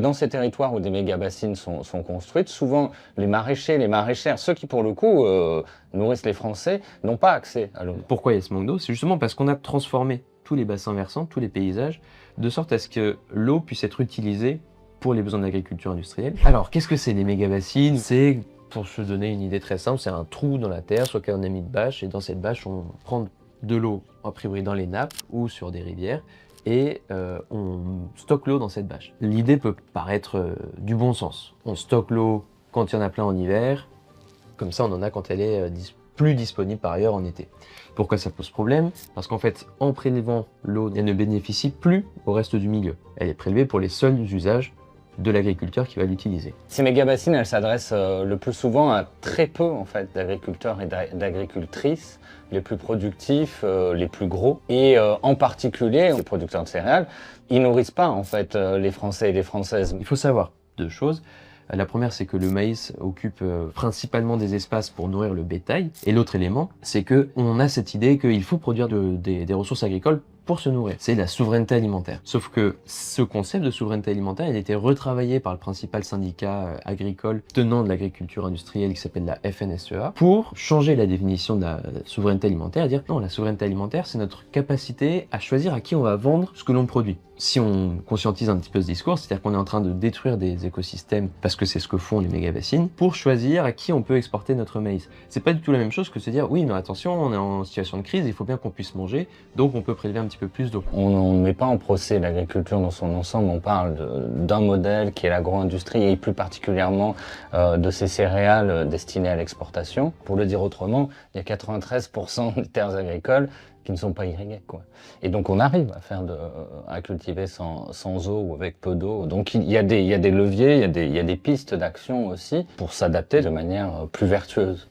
Dans ces territoires où des méga-bassines sont construites, souvent les maraîchers, les maraîchères, ceux qui pour le coup nourrissent les Français, n'ont pas accès à l'eau. Pourquoi il y a ce manque d'eau? C'est justement parce qu'on a transformé tous les bassins versants, tous les paysages, de sorte à ce que l'eau puisse être utilisée pour les besoins de l'agriculture industrielle. Alors, qu'est-ce que c'est les méga-bassines? C'est, pour se donner une idée très simple, c'est un trou dans la terre sur lequel on a mis une bâche, et dans cette bâche, on prend de l'eau, a priori dans les nappes ou sur des rivières, et on stocke l'eau dans cette bâche. L'idée peut paraître du bon sens. On stocke l'eau quand il y en a plein en hiver, comme ça on en a quand elle est plus disponible par ailleurs en été. Pourquoi ça pose problème? Parce qu'en fait, en prélevant l'eau, elle ne bénéficie plus au reste du milieu. Elle est prélevée pour les seuls usages de l'agriculteur qui va l'utiliser. Ces méga-bassines, elles s'adressent le plus souvent à très peu en fait, d'agriculteurs et d'agricultrices, les plus productifs, les plus gros. Et en particulier, les producteurs de céréales, ils nourrissent pas en fait les Français et les Françaises. Il faut savoir deux choses. La première, c'est que le maïs occupe principalement des espaces pour nourrir le bétail. Et l'autre élément, c'est qu'on a cette idée qu'il faut produire des ressources agricoles pour se nourrir. C'est la souveraineté alimentaire. Sauf que ce concept de souveraineté alimentaire, il a été retravaillé par le principal syndicat agricole tenant de l'agriculture industrielle qui s'appelle la FNSEA pour changer la définition de la souveraineté alimentaire et dire non, la souveraineté alimentaire, c'est notre capacité à choisir à qui on va vendre ce que l'on produit. Si on conscientise un petit peu ce discours, c'est-à-dire qu'on est en train de détruire des écosystèmes, parce que c'est ce que font les méga-bassines, pour choisir à qui on peut exporter notre maïs. C'est pas du tout la même chose que se dire, oui, mais attention, on est en situation de crise, il faut bien qu'on puisse manger, donc on peut prélever un petit peu plus d'eau. On ne met pas en procès l'agriculture dans son ensemble, on parle d'un modèle qui est l'agro-industrie et plus particulièrement de ces céréales destinées à l'exportation. Pour le dire autrement, il y a 93% des terres agricoles qui ne sont pas irriguées, quoi. Et donc on arrive à cultiver sans eau ou avec peu d'eau. Donc il y a des leviers, il y a des pistes d'action aussi pour s'adapter de manière plus vertueuse.